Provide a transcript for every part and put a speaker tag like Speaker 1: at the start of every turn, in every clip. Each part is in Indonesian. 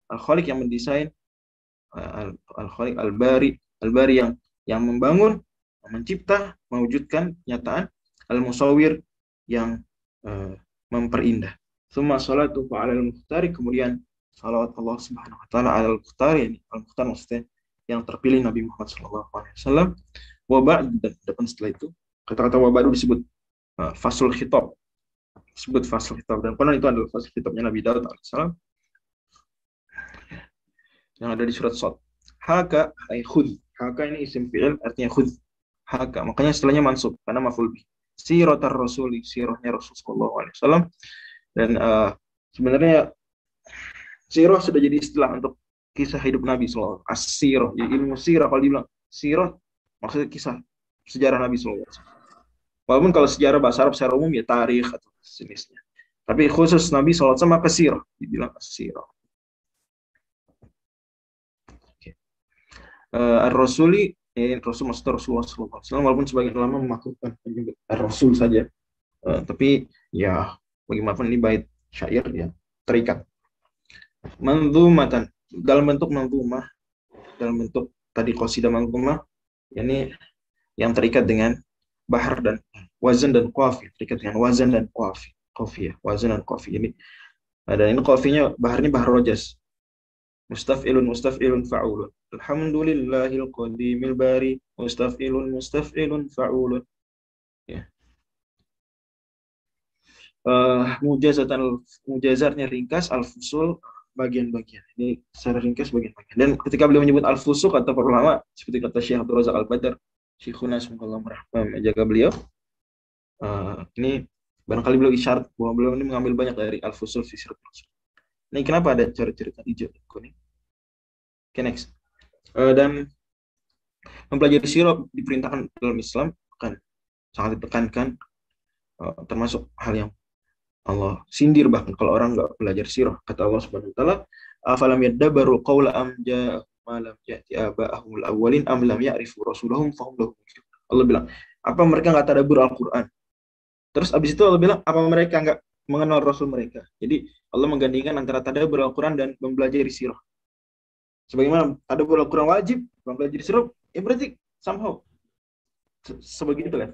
Speaker 1: Al-Khaliq yang mendesain, Al-Khaliq Al-Bari yang membangun, mencipta, mewujudkan kenyataan, Al-Musawwir yang eh, memperindah. Summa salatu ala al-mukhtari, kemudian salawat Allah Subhanahu wa taala ala al-mukhtari, ini al-mukhtar maksudnya yang terpilih Nabi Muhammad sallallahu alaihi wasallam. Wa ba'd, dan depan setelah itu kata-kata wa ba'du disebut fasul khitab, disebut fasul khitab, dan konon itu adalah fasul khitabnya Nabi Daud alaihissalam yang ada di surat Shad. Haka ay khudh. Haka ini isim fi'il artinya khudh. Haka, makanya setelahnya mansub karena maf'ul bih. Siratar rasuli, sirahnya Rasul sallallahu alaihi wasallam. Dan sebenarnya sirah sudah jadi istilah untuk kisah hidup Nabi sallallahu alaihi wasallam. As-sirah, jadi ilmu sirah, kalau dibilang sirah maksudnya kisah sejarah Nabi sallallahu alaihi wasallam. Walaupun kalau sejarah bahasa Arab secara umum ya tarikh atau sejenisnya. Tapi khusus Nabi sallallahu alaihi wasallam maka sirah, dibilang as-sirah. Ar-Rasuli, Rasul maksudnya Rasulullah SAW, walaupun sebagian ulama memaklumkan menyebut Ar-Rasul saja, tapi ya bagaimanapun ini bait syair ya terikat. Manzumatan, dalam bentuk manzumah, dalam bentuk tadi qasidah manzumah, yakni yang terikat dengan bahar dan wazan dan qafi, terikat dengan wazan dan qafi, qafi ya, wazan dan qafi ini. Dan ini qafinya baharnya bahar rojas. Mustaf'ilun fa'ulun. Alhamdulillahil qadimil bari. Mustaf'ilun fa'ulun. Ya. Mujazatnya ringkas, al-fusul bagian-bagian. Ini secara ringkas bagian-bagian. Dan ketika beliau menyebut al-fusul, kata para ulama seperti kata Syekh Abdul Razak Al-Badar, Syekhuna semoga Allah menjaga beliau. Ini barangkali beliau isyarat bahwa beliau ini mengambil banyak dari al-fusul fi sirat Rasul. Ini kenapa ada cerita hijau dan kuning? Okay, next. Dan mempelajari sirah diperintahkan dalam Islam, kan sangat ditekankan, termasuk hal yang Allah sindir bahkan kalau orang nggak belajar sirah. Kata Allah Subhanahu wa taala, afalam yadabbaru qawla am ja'ahum ma lam ya'ti aba'ahumul awwalin am lam ya'rifu rasulahum fahum lahu munkirun. Allah bilang, apa mereka nggak tadabbur Al-Qur'an? Terus abis itu Allah bilang, apa mereka nggak mengenal Rasul mereka? Jadi Allah menggandingkan antara tadabbur Al-Quran dan mempelajari sirah. Sebagaimana tadabbur Al-Quran wajib, mempelajari sirah, ya berarti somehow sebegitu lah.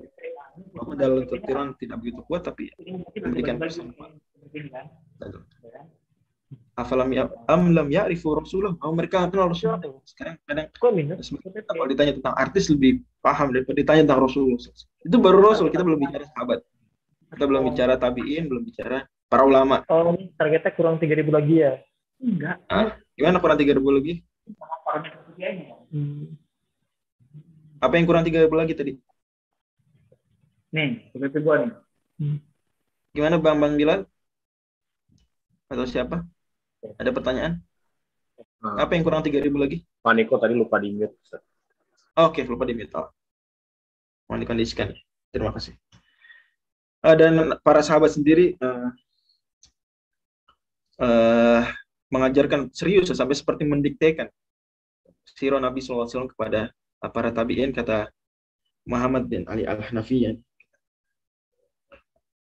Speaker 1: Walaupun dalam tafsiran tidak begitu kuat, tapi memberikan persamaan. Afalam ya lam ya'rifu Rasulullah, mereka kenal Rasulullah. Sekarang kadang kalau ditanya tentang artis lebih paham daripada ditanya tentang Rasulullah. Itu baru Rasul, kita belum bicara sahabat. Kita belum bicara tabi'in, belum bicara para ulama.
Speaker 2: Oh, targetnya kurang 3.000 lagi ya?
Speaker 1: Enggak. Gimana kurang 3.000 lagi? Apa yang kurang 3.000 lagi tadi?
Speaker 2: Nih, seperti gua nih.
Speaker 1: Gimana Bang Bilal? Atau siapa? Ada pertanyaan? Apa yang kurang 3.000 lagi?
Speaker 3: Maniko tadi lupa di-mute.
Speaker 1: Oke, lupa di-mute. Mau dikondisikan. Terima kasih. Dan para sahabat sendiri mengajarkan serius sampai seperti mendiktekan sirah Nabi SAW kepada para tabi'in, kata Muhammad bin Ali Al-Hanafi.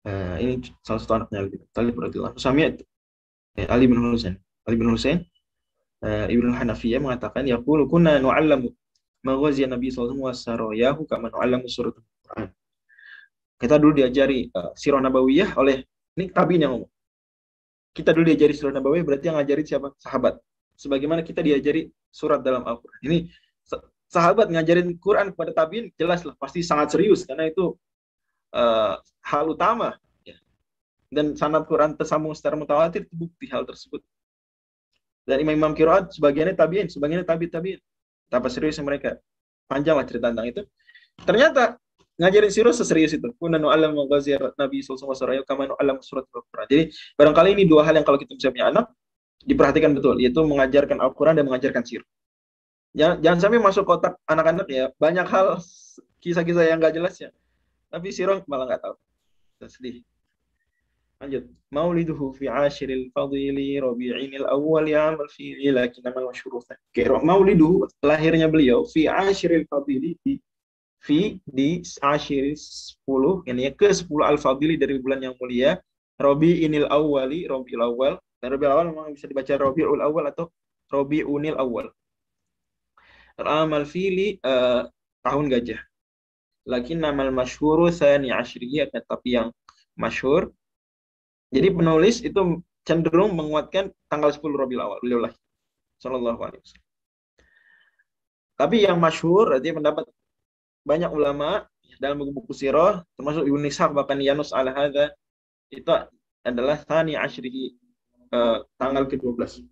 Speaker 1: Ini salah satu anaknya Ali bin Thalib radhiyallahu anhu. Ali bin Husain Ibnu Hanafiyah mengatakan, yaqulu kunna nu'allamu maghazi Nabi sallallahu alaihi wasallam wa sarayahu kama nu'allamu surat Al-Qur'an. Kita dulu diajari sirah nabawiyah oleh, ini tabi'in yang ngomong. Kita dulu diajari sirah nabawiyah, berarti yang ngajari siapa? Sahabat. Sebagaimana kita diajari surat dalam Al-Qur'an. Ini sahabat ngajarin Quran kepada tabi'in, jelas lah pasti sangat serius karena itu hal utama. Dan sanad Quran tersambung secara mutawatir terbukti hal tersebut. Dan imam-imam qiraat sebagiannya tabi'in, sebagiannya tabi'in. Betapa seriusnya mereka. Panjang lah cerita tentang itu. Ternyata ngajarin sirah seserius itu. Kunna nu'allam maghazi Nabi sallallahu alaihi wasallam kama nu'allam surat Al-Qur'an. Jadi barangkali ini dua hal yang kalau kita bisa punya anak diperhatikan betul, yaitu mengajarkan Al-Qur'an dan mengajarkan sirah. Jangan sampai masuk kotak anak-anak ya, banyak hal kisah-kisah yang enggak jelas ya. Tapi sirah malah enggak tahu. Sedih. Lanjut. Mauliduhu fi ashiril fadili rabi'inil awwal ya'mal fi lakin amal masyurufan. Mauliduhu, lahirnya beliau fi ashiril fadili di ashiril 10, yani ke 10 al-fadili dari bulan yang mulia, rabi'inil awwali, rabi'il awwal, Rabiul Awal memang bisa dibaca Rabiul Awal atau Rabiunil Awal. Amal fili tahun gajah. Lakin nama masyhuru tsani asyrihi, tetapi yang masyhur. Jadi penulis itu cenderung menguatkan tanggal 10 Rabiul Awal. Beliau lahir sallallahu alaihi wasallam. Tapi yang masyhur, artinya pendapat banyak ulama dalam buku-buku sirah, termasuk Ibnu Ishaq bahkan Yanus al-Hadza, itu adalah tsani asyrihi, tanggal ke-12.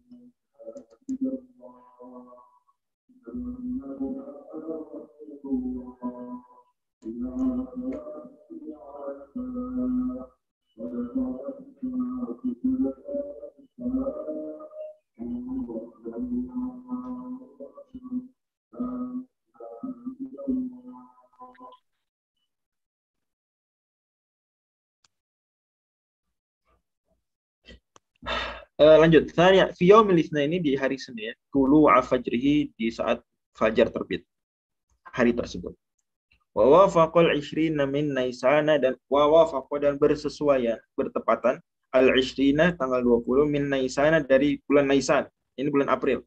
Speaker 1: Lanjut. Tanya, fi yaumil ini di hari Senin, tulu fajrihi, di saat fajar terbit hari tersebut. Wa wafaqal 20 min Naisana, dan wa wafaqa, dan bersesuaian, bertepatan al 20 tanggal 20 min Naisana, dari bulan Naisan. Ini bulan April.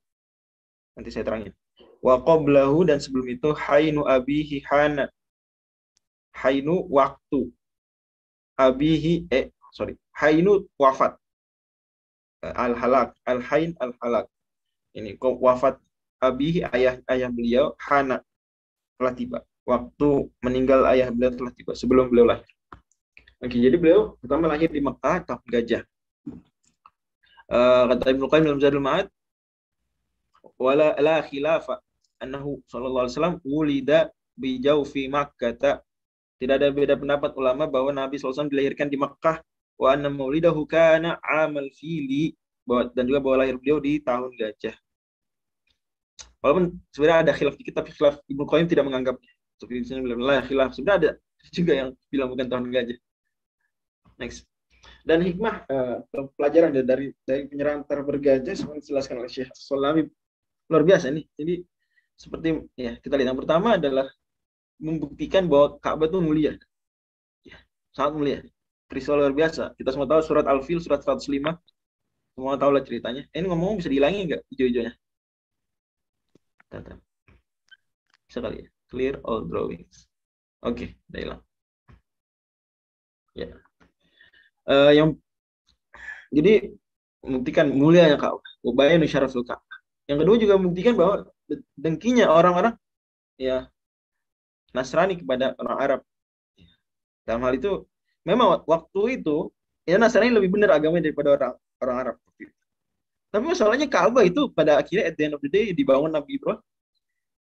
Speaker 1: Nanti saya terangin. Wa qablahu, dan sebelum itu hainu abihi hana. Hainu waktu. Abihi hainu wafat. Al-halak, al-hain, al-halak. Ini wafat abihi, ayah beliau, hana, telah tiba. Waktu meninggal ayah beliau telah tiba, sebelum beliau lahir. Oke, jadi beliau pertama lahir di Mekah tahun gajah. Kata Ibnu Qayyim dalam Zadul Ma'ad, wala la khilafa annahu sallallahu alaihi wasallam wulida bi jawfi Makkah. Tidak ada beda pendapat ulama bahwa Nabi SAW dilahirkan di Mekah, wa anna maulidahu kana amal fili, dan juga bahwa lahir beliau di tahun gajah. Walaupun sebenarnya ada khilaf dikit, tapi khilaf Ibnu Qayyim tidak menganggapnya. Seperti di sini bilang khilaf. Sebenarnya ada juga yang bilang bukan tahun gajah. Next. Dan hikmah pelajaran dari penyerahan bergajah seperti dijelaskan oleh Syekh As-Sulami, luar biasa nih. Jadi seperti ya kita lihat, yang pertama adalah membuktikan bahwa Ka'bah itu mulia. Ya, sangat mulia. Peristiwa luar biasa. Kita semua tahu surat Al-Fil, surat 105. Semua tahu lah ceritanya. Ini ngomong bisa dihilangin nggak hijau-hijaunya? Bisa kali ya. Clear all drawings. Oke, udah hilang. Ya. Jadi membuktikan mulianya Ka'bah. Ubayanu syaraful Ka'bah. Yang kedua juga membuktikan bahwa dengkinya orang-orang ya Nasrani kepada orang Arab. Dalam hal itu, memang waktu itu ya Nasrani lebih benar agamanya daripada orang Arab. Tapi masalahnya Ka'bah itu pada akhirnya at the end of the day dibangun Nabi Ibrahim.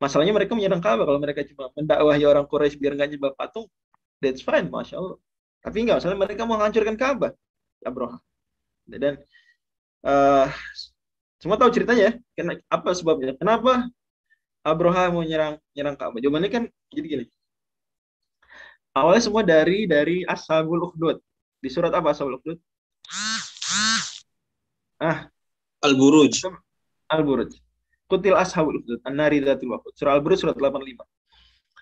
Speaker 1: Masalahnya mereka menyerang Ka'bah. Kalau mereka cuma mendakwahi orang Quraisy biar nggak nyembah patung, that's fine, Masya Allah. Tapi enggak, masalahnya mereka mau menghancurkan Ka'bah. Abraha. Dan semua tahu ceritanya ya. Apa sebabnya? Kenapa Abraha mau nyerang Ka'bah? Jawabannya kan jadi gini. Awalnya semua dari Ashabul Ukhdud. Di surat apa Ashabul Ukhdud?
Speaker 3: Al-Buruj.
Speaker 1: Al-Buruj. Kutil Ashabul Ukhdud, An-Nari Dzatul Waqud. Surah Al-Buruj surat 85.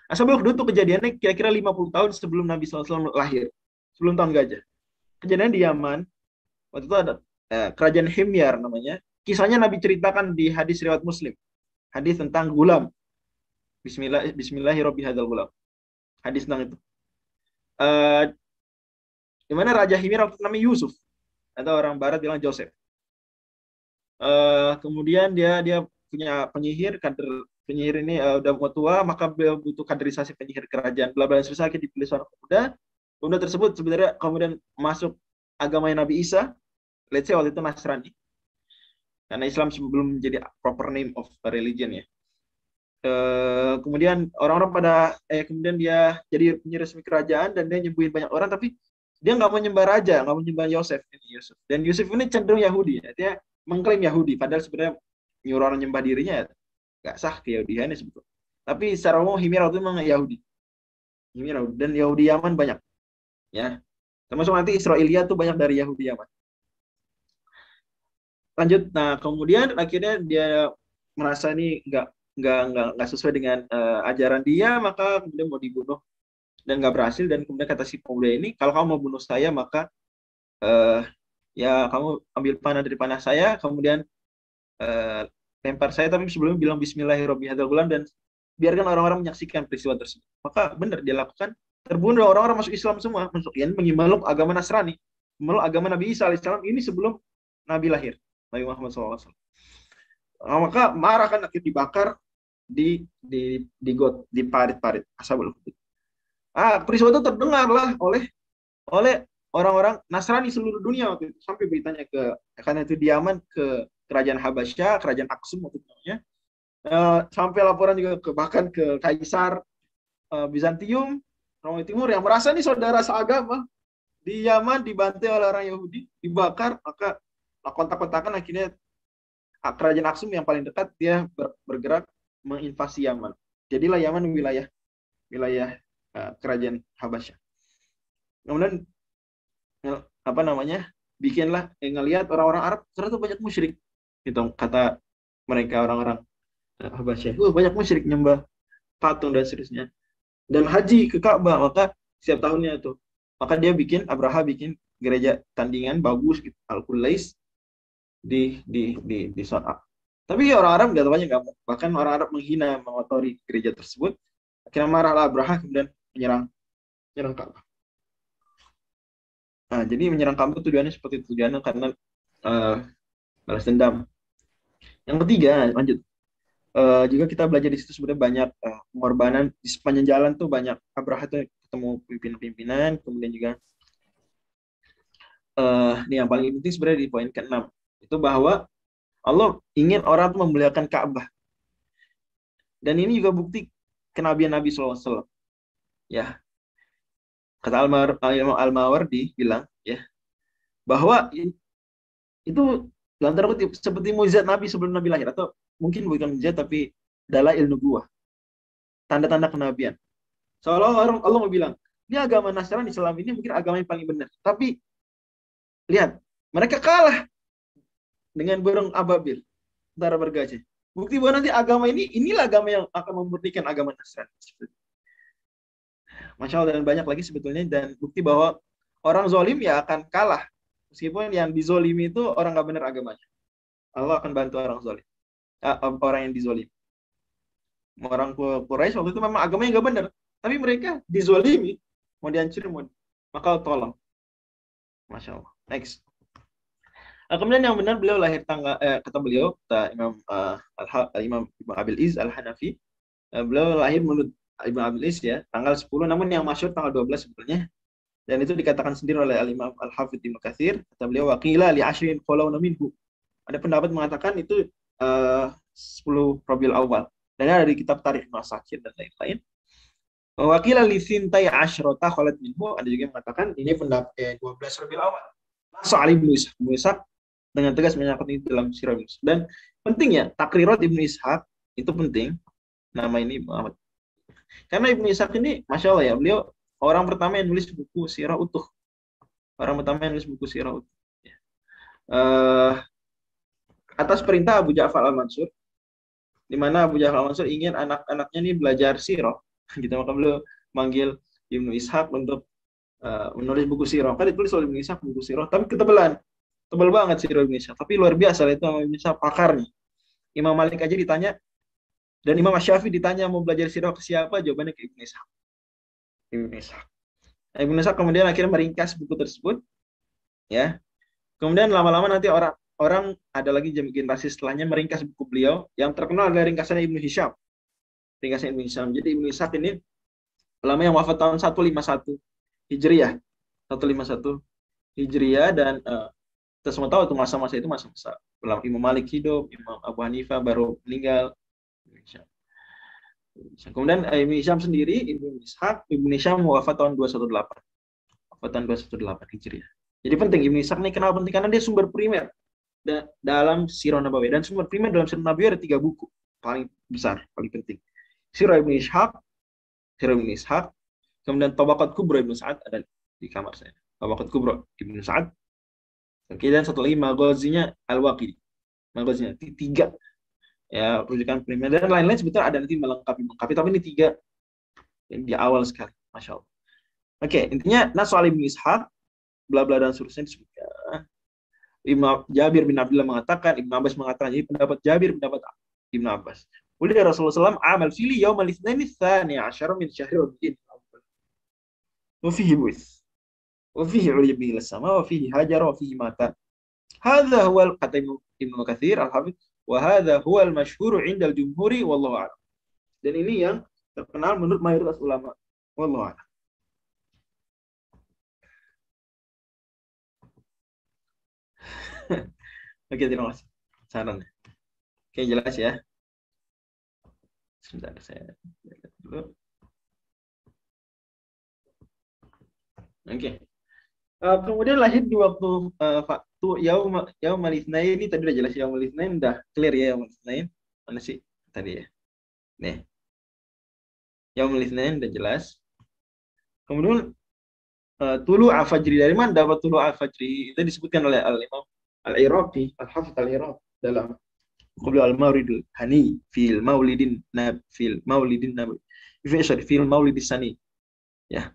Speaker 1: Ashabul Ukhdud itu kejadiannya kira-kira 50 tahun sebelum Nabi SAW lahir. Sebelum tahun gajah. Kejadian di Yaman. Waktu itu ada kerajaan Himyar namanya. Kisahnya Nabi ceritakan di hadis riwayat Muslim. Hadis tentang gulam. Bismillahirrahmanirrahim gulam. Hadis tentang itu. Di mana Raja Himyar waktu itu namanya Yusuf. Atau orang barat bilang Joseph. Kemudian dia punya penyihir ini udah mau tua, maka beliau butuh kaderisasi penyihir kerajaan. Bla bla selesai dipilih seorang pemuda tersebut sebenarnya kemudian masuk agama Nabi Isa, let's say waktu itu Nasrani, karena Islam belum menjadi proper name of a religion ya. Kemudian orang-orang kemudian dia jadi penyihir resmi kerajaan dan dia nyembuhin banyak orang, tapi dia nggak mau nyembah raja, nggak mau nyembah Yusuf. Dan Yusuf ini cenderung Yahudi ya. Dia mengklaim Yahudi, padahal sebenarnya nyuruh orang nyembah dirinya ya nggak sah keyahudiannya sebetulnya. Tapi secara umum Himyar itu memang Yahudi. Himyar dan Yahudi Yaman banyak. Ya. Termasuk nanti Israelia tuh banyak dari Yahudi Yaman. Lanjut, nah kemudian akhirnya dia merasa ini nggak sesuai dengan ajaran dia, maka kemudian mau dibunuh dan nggak berhasil. Dan kemudian kata si pemuda ini, kalau kamu mau bunuh saya maka ya kamu ambil panah dari panah saya, kemudian eh, lempar saya, tapi sebelumnya bilang Bismillahirrahmanirrahim dan biarkan orang-orang menyaksikan peristiwa tersebut. Maka benar dia lakukan, terbunuh orang-orang masuk Islam semua, masuk yang memeluk agama Nasrani, memeluk agama Nabi Isa alaihissalam ini sebelum Nabi lahir, Nabi Muhammad SAW. Nah, maka marah kan akhirnya dibakar di got, di parit-parit Ashabul Ukhdud. Peristiwa itu terdengarlah oleh orang-orang Nasrani seluruh dunia waktu itu, sampai beritanya karena itu di Yaman, ke kerajaan Habasyah, kerajaan Aksum waktu itu namanya. Sampai laporan juga bahkan ke Kaisar Bizantium, Romawi Timur, yang merasa ini saudara seagama di Yaman dibantai oleh orang Yahudi, dibakar, maka kontak-kontakan akhirnya kerajaan Aksum yang paling dekat dia bergerak menginvasi Yaman. Jadilah Yaman wilayah kerajaan Habasyah. Kemudian bikinlah ngelihat orang-orang Arab ternyata banyak musyrik, gitu kata mereka orang-orang Habasyah. Banyak musyrik nyembah patung dan seterusnya. Dan haji ke Ka'bah, maka setiap tahunnya itu. Maka dia Abraha bikin gereja tandingan bagus gitu, Al-Qulais di Son'a. Tapi orang Arab nggak banyak, bahkan orang Arab menghina, mengotori gereja tersebut. Akhirnya marahlah Abraha, kemudian menyerang Ka'bah. Nah, jadi menyerang Ka'bah tujuannya seperti tujuannya karena balas dendam. Yang ketiga, lanjut. Juga kita belajar di situ sebenarnya banyak pengorbanan di sepanjang jalan tuh, banyak Abraha tuh ketemu pimpinan-pimpinan, kemudian juga ini yang paling penting sebenarnya di poin ke-6 itu bahwa Allah ingin orang tuh memuliakan Ka'bah, dan ini juga bukti kenabian Nabi SAW. Ya, kata Al-Mawardi bilang ya bahwa itu dalam tanda kutip seperti mukjizat Nabi sebelum Nabi lahir, atau mungkin bukan mukjizat tapi dalail nubuwah, tanda-tanda kenabian. Seolah-olah Allah mau bilang, ini agama Nasrani Islam ini mungkin agama yang paling benar, tapi lihat mereka kalah dengan burung ababil, tentara bergajah. Bukti bahwa nanti agama inilah agama yang akan memurnikan agama Nasrani. Masya Allah, dan banyak lagi sebetulnya, dan bukti bahwa orang zalim ya akan kalah. Meskipun yang dizolimi itu orang nggak benar agamanya. Allah akan bantu orang zalim. Orang yang dizolim. Orang Quraisy waktu itu memang agamanya nggak benar. Tapi mereka dizolimi. Mau dihancurin, maka tolong. Masya Allah. Next. Kemudian yang benar, beliau lahir kata beliau, kata Imam Ibn Abil Iz Al-Hanafi, beliau lahir menurut Ibn Abil Iz ya, tanggal 10, namun yang masyhur tanggal 12 sebetulnya. Dan itu dikatakan sendiri oleh Al-Imam Al-Hafidh Ibnu Katsir, kata beliau, waqila li ashrin khalawna minhu. Ada pendapat mengatakan itu 10 Rabiul Awal. Dan ada di kitab Tarikh Ibnu Asakir dan lain-lain. Waqila li thintai asyrata khalat minhu. Ada juga yang mengatakan ini pendapat 12 Rabiul Awal. Sa'al Ibnu Ishaq dengan tegas menyatakan itu dalam Sirah Ibnu Ishaq. Dan penting ya, Takrirat Ibnu Ishaq itu penting. Nama ini Muhammad. Karena Ibnu Ishaq ini, Masya Allah ya, beliau orang pertama yang nulis buku sirah utuh. Atas perintah Abu Ja'far Al-Mansur, di mana Abu Ja'far Al-Mansur ingin anak-anaknya ini belajar sirah. Gitu, maka beliau manggil Ibnu Ishaq untuk menulis buku sirah. Kan ditulis oleh Ibnu Ishaq buku sirah, tapi tebal banget sirah Ibnu Ishaq. Tapi luar biasa itu Ibnu Ishaq pakarnya. Imam Malik aja ditanya, dan Imam Syafi'i ditanya mau belajar sirah ke siapa, jawabannya ke Ibnu Ishaq. Ibnu Ishaq kemudian akhirnya meringkas buku tersebut, ya. Kemudian lama-lama nanti orang ada lagi generasi setelahnya meringkas buku beliau, yang terkenal adalah ringkasannya Ibnu Hisham. Jadi Ibnu Ishaq ini ulama yang wafat tahun 151 Hijriah. 151 Hijriah, dan kita semua tahu itu masa-masa itu masa-masa Imam Malik hidup, Imam Abu Hanifah baru meninggal. Kemudian Ibnu Hisham sendiri, Ibnu Hisham wafat tahun 218. Wafat tahun 218 Hijriah. Jadi penting, Ibnu Hisham ini kenapa penting? Karena dia sumber primer dalam Sirah Nabawiyah. Dan sumber primer dalam Sirah Nabawiyah ada 3 buku paling besar, paling penting. Sirah Ibnu Ishaq, kemudian Tabaqat Kubra Ibnu Sa'ad ada di kamar saya. Tabaqat Kubra Ibnu Sa'ad. Dan satu lagi Maghazinya Al-Waqidi. Maghazinya 3. Ya, rujukan primer dan lain-lain sebetulnya ada nanti melengkapi, tapi ini 3 yang di awal sekali, Masya Allah. Oke, intinya soal Ibnu Ishaq, bla bla dan seterusnya disebutkan. Jabir bin Abdullah mengatakan, Ibnu Abbas mengatakan, jadi pendapat Jabir, pendapat Ibnu Abbas. Oleh Rasulullah SAW, amal fili yaumal itsnaini tsani asyara min syahri Rabiul Awwal. Wa fihi bu'its. Wa fihi uliya bihi ila sama wa fihi hajara wa fihi mata. Hadza huwa kata Ibnu Katsir al-Hafidz wa hadza huwa al-masyhur 'inda al-jumhuri wallahu a'lam. Dan ini yang terkenal menurut mayoritas ulama. Wallahu a'lam. Oke, terima kasih sarannya. Oke, jelas ya. Sebentar, saya lihat dulu. Oke. Kemudian lahir di waktu Yaumal Itsnain, ini tadi udah jelas Yaumal Itsnain, udah clear ya Yaumal Itsnain. Mana sih tadi ya? Nih. Yaumal Itsnain udah jelas. Kemudian tulu al-fajri, dari mana dapat tulu al-fajri? Itu disebutkan oleh Al-Imam Al-Iraqi, Al-Hafidz Al-Iraqi dalam Qabla al-Mawridul Hani fil Maulidin Nabawi. Fil Maulidis Sani. Ya.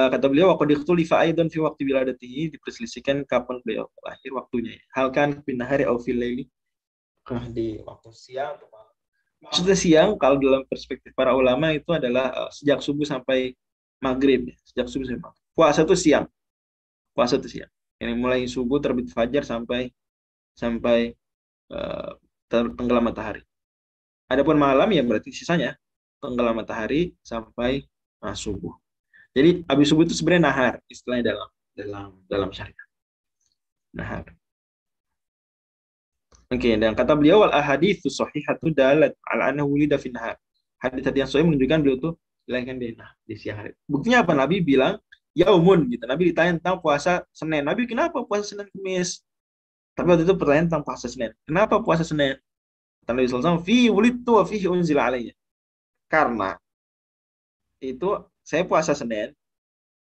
Speaker 1: Kata beliau, waqad ikhtulifa aidan fi waqti wiladatihi, diperselisihkan kapan beliau lahir waktunya. Hal kan bin nahari aw fil laili, di waktu siang atau malam. Maksudnya siang kalau dalam perspektif para ulama itu adalah sejak subuh sampai maghrib, ya. Sejak subuh sampai maghrib. Puasa itu siang. Puasa itu siang. Ini mulai subuh terbit fajar sampai tenggelam matahari. Adapun malam ya berarti sisanya tenggelam matahari sampai subuh. Jadi habis subuh itu sebenarnya nahar, istilahnya dalam syariat. Nahar. Oke, dan kata beliau wal ahaditsu shahihatu dalat ala annahu wulida fi nahar. Hadis-hadis yang sahih menunjukkan beliau itu dilahirkan di siang hari. Buktinya apa? Nabi bilang yaumun gitu. Nabi ditanya tentang puasa Senin. Nabi, kenapa puasa Senin Kamis? Tapi waktu itu pertanyaan tentang puasa Senin. Kenapa puasa Senin? Kata Nabi sallallahu alaihi wasallam, fi wulidtu wa fihi unzila alayya. Karena itu saya puasa Senin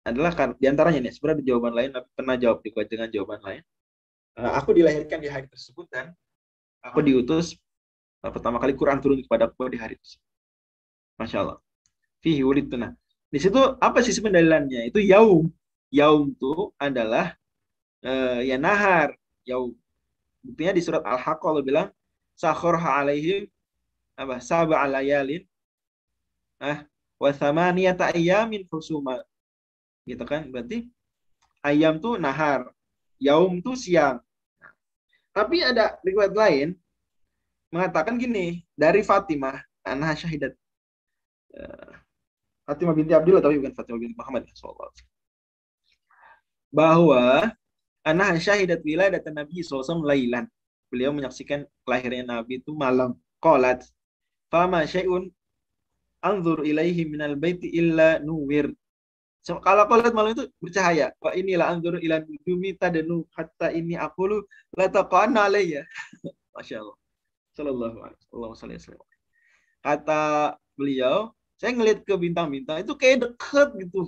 Speaker 1: adalah diantaranya nih, sebenarnya ada jawaban lain, tapi pernah jawab dengan jawaban lain. Aku dilahirkan di hari tersebut dan aku diutus pertama kali Quran turun kepada aku di hari tersebut. Masya Allah. Fihi wulidtu. Nah, di situ apa sih pendalilannya? Itu yaum. Yaum itu adalah ya nahar. Yaum. Buktinya di surat Al-Haqqah Allah bilang sakhorha alaihim sab'a layalin wa thamaniyata ayyamin husuma. Gitu kan? Berarti ayam tuh nahar, yaum tuh siang. Tapi ada riwayat lain mengatakan gini, dari Fatimah, anak syahidat. Fatimah binti Abdullah, tapi bukan Fatimah binti Muhammad sallallahu alaihi wasallam. Bahwa anak syahidat wiladat Nabi sallallahu alaihi wasallam lailan. Beliau menyaksikan kelahiran Nabi itu malam. Qalat, fama syai'un anzur ilaihi minal baiti illa nuwir. So, kalau qalat malam itu bercahaya. Wa inilah anzur ila nujumi tadanu hatta ini aqulu la taqana alayya. Masya Allah. Sallallahu alaihi wasallam. Kata beliau, saya ngelihat ke bintang-bintang itu kayak deket gitu.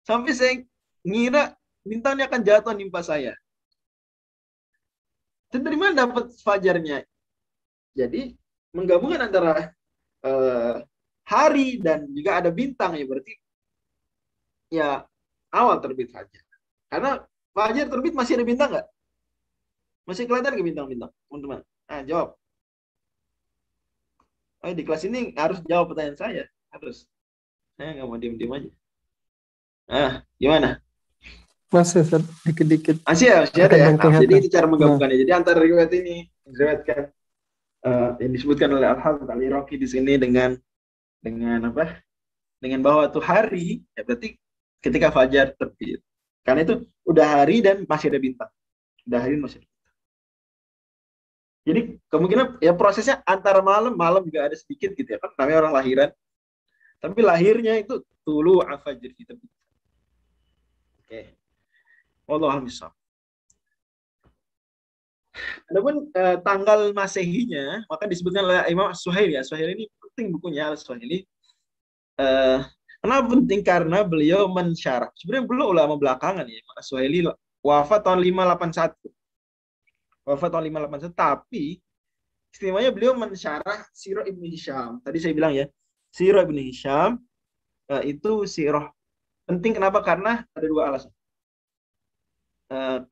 Speaker 1: Sampai saya ngira bintangnya akan jatuh nimpa saya. Dan dari mana dapat fajarnya? Jadi menggabungkan antara hari dan juga ada bintang, ya berarti ya awal terbit fajar. Karena fajar terbit masih ada bintang nggak? Masih kelihatan ke bintang-bintang, teman-teman? Jawab. Di kelas ini harus jawab pertanyaan saya. Harus. Saya nggak mau diem-diem aja. Gimana?
Speaker 2: Masih dikit-dikit.
Speaker 1: Masih ada ya. Jadi itu cara menggabungkannya. Jadi antara riwayat ini diriwayatkan yang disebutkan oleh Al-Hafidz Al-Iraqi di sini dengan apa? Dengan bahwa tuh hari, ya berarti ketika fajar terbit. Karena itu udah hari dan masih ada bintang. Udah hari dan masih ada bintang. Jadi kemungkinan ya prosesnya antara malam juga ada sedikit gitu ya kan. Namanya orang lahiran. Tapi lahirnya itu tulu al-fajr gitu. Oke. Wallahu a'lam. Adapun tanggal Masehinya, maka disebutkan oleh Imam As-Suhaili. As-Suhaili ini penting bukunya, As-Suhaili. Kenapa penting? Karena beliau mensyarah. Sebenarnya beliau ulama belakangan ya, Imam As-Suhaili wafat tahun 581. Wafat tahun 581, tapi istimewanya beliau mensyarah Sirah Ibnu Hisham. Tadi saya bilang ya, Sirah Ibnu Hisham itu sirah penting. Kenapa? Karena ada dua alasan.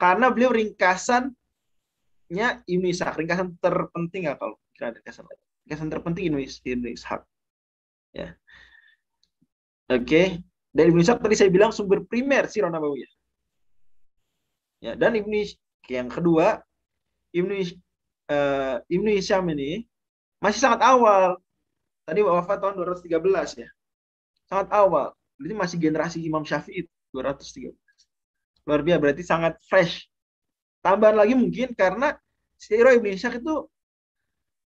Speaker 1: karena beliau ringkasannya Ibnu Ishaq, ringkasan terpenting ya kalau kira ringkasan terpenting Ibnu Ishaq. Ya. Oke. Dan Ibnu Ishaq tadi saya bilang sumber primer Sirah Nabawiyah. Ya, dan yang kedua, Ibnu Hisham ini masih sangat awal. Tadi wafat tahun 213 ya. Sangat awal. Berarti masih generasi Imam Syafi'i 213. Luar biasa, berarti sangat fresh. Tambahan lagi mungkin karena Sirah Ibnu Hisham itu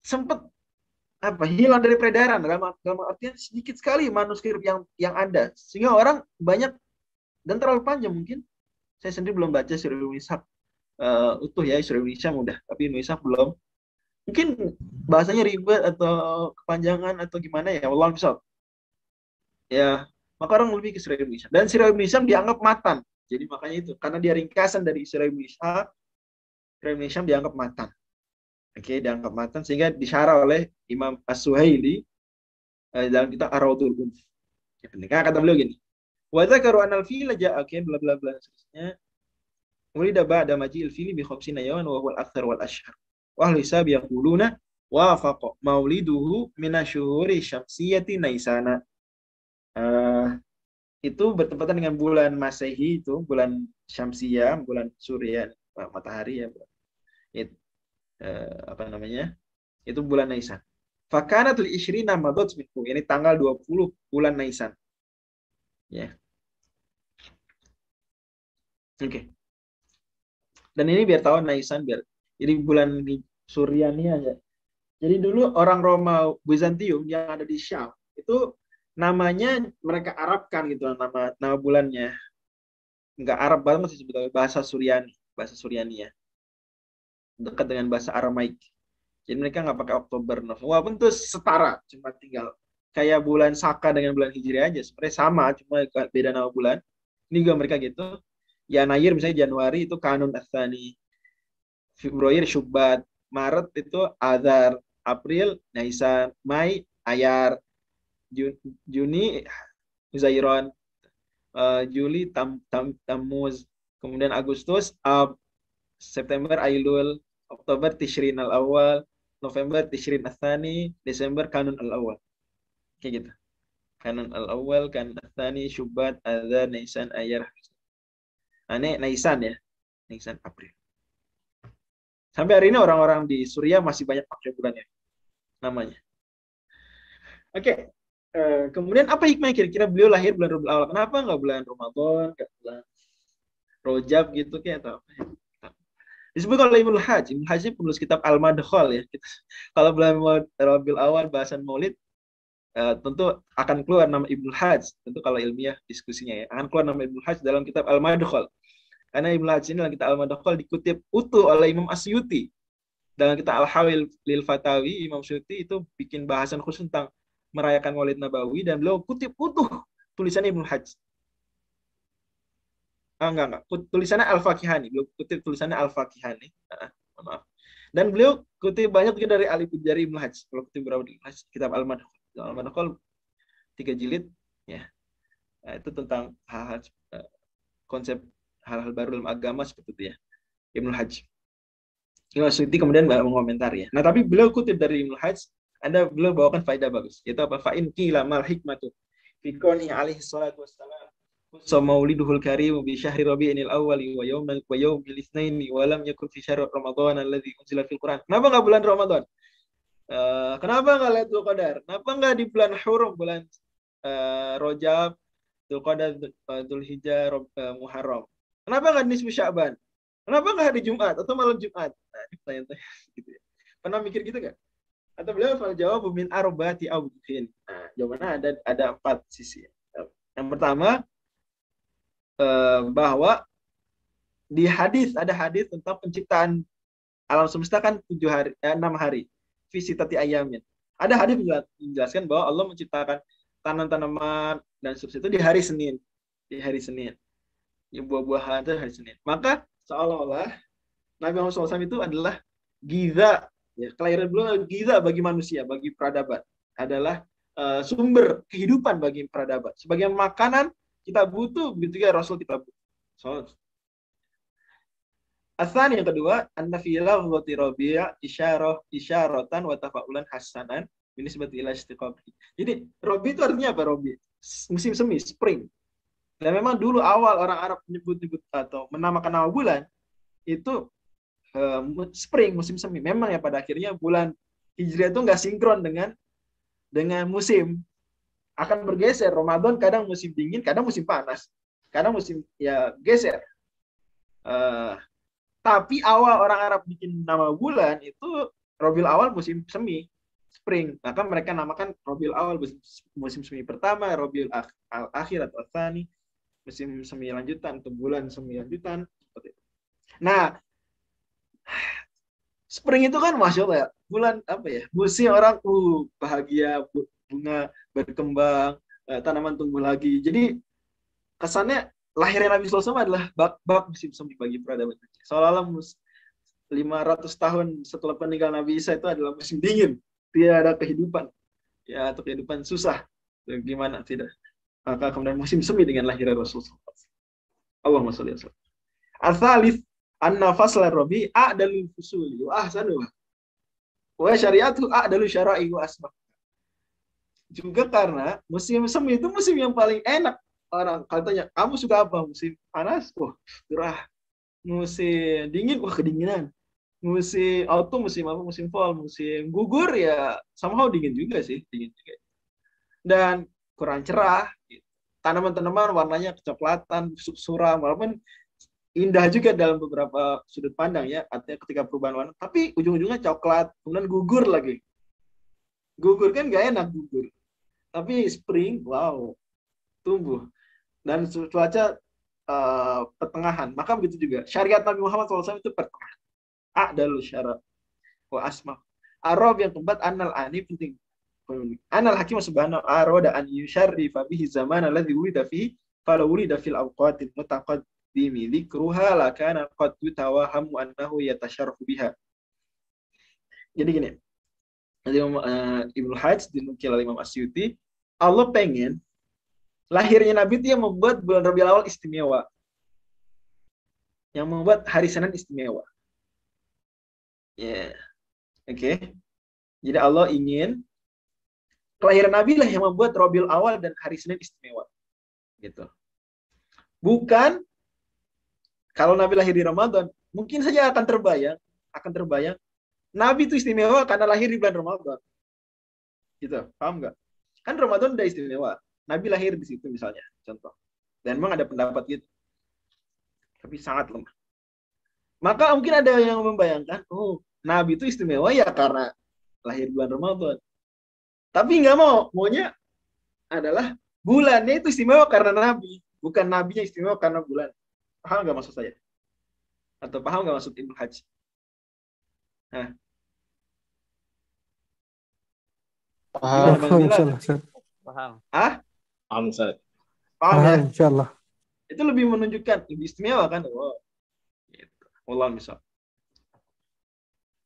Speaker 1: sempat hilang dari peredaran, dalam artian sedikit sekali manuskrip yang ada, sehingga orang banyak dan terlalu panjang. Mungkin saya sendiri belum baca Sirah Ibnu Hisham utuh ya, Sirah Ibnu Hisham udah, tapi Ibnu Hisham belum. Mungkin bahasanya ribet atau kepanjangan atau gimana ya, wallahu a'lam. Ya, maka orang lebih ke Sirah Ibnu Hisham. Dan Sirah Ibnu Hisham dianggap matan. Jadi makanya itu, karena dia ringkasan dari Sirah Ibnu Hisham, Sirah Ibnu Hisham dianggap matan. Oke, dianggap matan sehingga disyarah oleh Imam As-Suhaili dalam kitab Ar-Rawdul Unf. Ya, penting. Kata beliau gini, wa dzakaru anal fila ja'a bla bla bla seterusnya. Ulida ba'da majil fili bi khamsina yawan wa huwa al-akthar wal ashhar. Wa ahli hisab yaquluna wafaqa mauliduhu min asyhuri syamsiyati Naisana. Itu bertepatan dengan bulan Masehi, itu bulan Syamsiyah, bulan surya matahari ya. Apa namanya? Itu bulan Naisan. Fakanatul isyrina madad minhu. Ini tanggal 20 bulan Naisan. Ya. Oke. Dan ini biar tahu Naisan biar. Jadi bulan Suryani aja. Jadi dulu orang Roma Bizantium yang ada di Syam itu namanya mereka Arabkan gitu nama bulannya. Enggak Arab banget sih sebetulnya, bahasa Suryani ya. Dekat dengan bahasa Aramaik. Jadi mereka nggak pakai Oktober, November. Walaupun itu setara, cuma tinggal kayak bulan Saka dengan bulan Hijriah aja. Sebenarnya sama, cuma beda nama bulan. Ini juga mereka gitu. Ya Nayir misalnya Januari itu Kanun Atsani. Februari Syubat. Maret itu Azar. April Naisan. Mei Ayar. Juni Uzairon. Juli Tammuz. Kemudian Agustus Ab. September Ailul. Oktober Tishrin al-Awwal. November Tishrin Atsani, Desember Kanun al-Awwal. Kayak gitu. Kanun al-Awwal, Kanun Atsani, Syubat, Azar, Nisan, Ayar. Ini Nisan ya. Nisan April. Sampai hari ini orang-orang di Suriah masih banyak pakai bulannya. Namanya. Oke. Kemudian apa hikmahnya kira-kira beliau lahir bulan Rabiul Awal? Kenapa nggak bulan Ramadan, nggak bulan Rojab gitu kayak atau apa ya? Disebut oleh Ibnu Hajj. Ibnu Hajj penulis kitab Al-Madkhal ya. Kalau bulan Rabiul Awal bahasan Maulid, tentu akan keluar nama Ibnu Hajj. Tentu kalau ilmiah diskusinya ya, akan keluar nama Ibnu Hajj dalam kitab Al-Madkhal. Karena Ibnu Hajj ini dalam kitab Al-Madkhal dikutip utuh oleh Imam Asyuti. Dalam kitab Al-Hawil lil Fatawi, Imam Asyuti itu bikin bahasan khusus tentang merayakan Maulid Nabawi dan beliau kutip utuh tulisan Ibnu Hajj. Enggak. Tulisannya Al-Faqihani. Beliau kutip tulisannya Al-Faqihani. Maaf. Dan beliau kutip banyak juga dari Ali Jari Ibnu Hajj. Kalau kutip berapa di kitab Al-Madkhal. Al-Madkhal 3 jilid ya. Nah, itu tentang hal-hal konsep hal-hal baru dalam agama seperti itu ya. Ibnu Hajj. Imam Suyuti kemudian mengomentari ya. Nah, tapi beliau kutip dari Ibnu Hajj, beliau bawakan faedah bagus. Yaitu apa? Fa in qila mal hikmatu fi qawli alaihi salatu wassalam mauliduhul karim bi syahri rabi'il awwali wa yawmil itsnaini wa lam yakun fi syahr ramadan alladzi unzila fil Quran. Kenapa enggak bulan Ramadan? Kenapa enggak Lailatul Qadar? Kenapa enggak di bulan Hurum, bulan Rajab, Dzulqa'dah, Dzulhijjah, Muharram? Kenapa enggak nisfu Sya'ban? Kenapa enggak hari Jumat atau malam Jumat? Nah, ini pertanyaan gitu ya. Pernah mikir gitu enggak? Atau beliau fal jawab min arba'ati awjuhin. Nah, jawabannya ada 4 sisi. Yang pertama, bahwa di hadis ada hadis tentang penciptaan alam semesta kan 6 hari visitati ayamin. Ada hadis menjelaskan bahwa Allah menciptakan tanaman-tanaman dan seterusnya itu di hari Senin ya, buah-buahan itu hari Senin. Maka seolah-olah Nabi Muhammad SAW itu adalah giza ya, kelahiran beliau giza bagi manusia, bagi peradaban, adalah sumber kehidupan bagi peradaban. Sebagai makanan kita butuh, begitu juga Rasul kita butuh. Asan yang kedua, anna fi lafdhi Rabi' isyaratan wa tafa'ulan hasanan binisbati ila istiqamati. Jadi Rabi itu artinya apa Rabi? Musim semi, spring. Dan memang dulu awal orang Arab menyebut-nyebut atau menamakan nama bulan itu spring, musim semi. Memang ya pada akhirnya bulan Hijriah itu nggak sinkron dengan musim. Akan bergeser. Ramadan kadang musim dingin, kadang musim panas. Kadang musim ya geser. Tapi awal orang Arab bikin nama bulan itu Rabiul Awal musim semi, spring. Maka mereka namakan Rabiul Awal musim semi pertama, Rabiul Akhir atau Tsani musim semi lanjutan atau bulan semi lanjutan. Seperti itu. Nah, spring itu kan masya Allah ya, bulan apa ya? Musim orang bahagia, bunga berkembang, tanaman tumbuh lagi. Jadi kesannya lahirnya Nabi SAW adalah bab musim semi bagi peradaban dunia. Seolah-olah 500 tahun setelah peninggalan Nabi Isa itu adalah musim dingin. Tidak ada kehidupan. Ya, atau kehidupan susah. Gimana tidak? Maka kemudian musim semi dengan lahirnya Rasulullah. Allahumma sholli alaihi wasallam. Al-thalith anna fasla rabi a'dalul fusuli wa ahsanuha. Wa syariatu a'dalu syara'i wa asbah. Juga karena musim semi itu musim yang paling enak. Orang katanya, kamu suka apa? Musim panas? Wah, gerah. Musim dingin? Wah, kedinginan. Musim autumn, musim apa? Musim fall, musim gugur ya somehow dingin juga sih. Dingin juga. Dan kurang cerah. Tanaman-tanaman warnanya kecoklatan, suram, walaupun indah juga dalam beberapa sudut pandang ya. Artinya ketika perubahan warna. Tapi ujung-ujungnya coklat, kemudian gugur lagi. Gugur kan gak enak gugur. Tapi spring, wow, tumbuh. Dan cuaca pertengahan. Maka begitu juga. Syariat Nabi Muhammad SAW itu pertengahan. A'dalul syara' wa asma. Arab yang keempat anal ani penting. Anal hakim subhanahu arada an yusyarrifa bihi zaman alladhi wulida fihi fala wulida fil awqatil mutaqaddimi dzikruha la kana qad yutawahamu annahu yatasharrafu biha. Jadi gini. Ibnu Hajj dinukil oleh Imam Asyuti, Allah pengen lahirnya Nabi itu yang membuat bulan Rabiul Awal istimewa. Yang membuat hari Senin istimewa. Ya. Yeah. Oke. Okay. Jadi Allah ingin kelahiran Nabi lah yang membuat Rabiul Awal dan hari Senin istimewa. Gitu. Bukan kalau Nabi lahir di Ramadan, mungkin saja akan terbayang Nabi itu istimewa karena lahir di bulan Ramadan. Gitu. Paham nggak? Kan Ramadan udah istimewa. Nabi lahir di situ misalnya, contoh. Dan memang ada pendapat gitu. Tapi sangat lemah. Maka mungkin ada yang membayangkan, oh, Nabi itu istimewa ya karena lahir bulan Ramadan. Tapi nggak maunya adalah bulannya itu istimewa karena Nabi, bukan Nabinya istimewa karena bulan. Paham nggak maksud saya? Atau paham nggak maksud Ibnu Hajj? Nah.
Speaker 3: Paham.
Speaker 2: Paham.
Speaker 3: Paham, Ustaz.
Speaker 1: Paham ya?
Speaker 2: Insyaallah.
Speaker 1: Itu lebih menunjukkan lebih istimewa kan? Oh. Gitu. Wallah misal.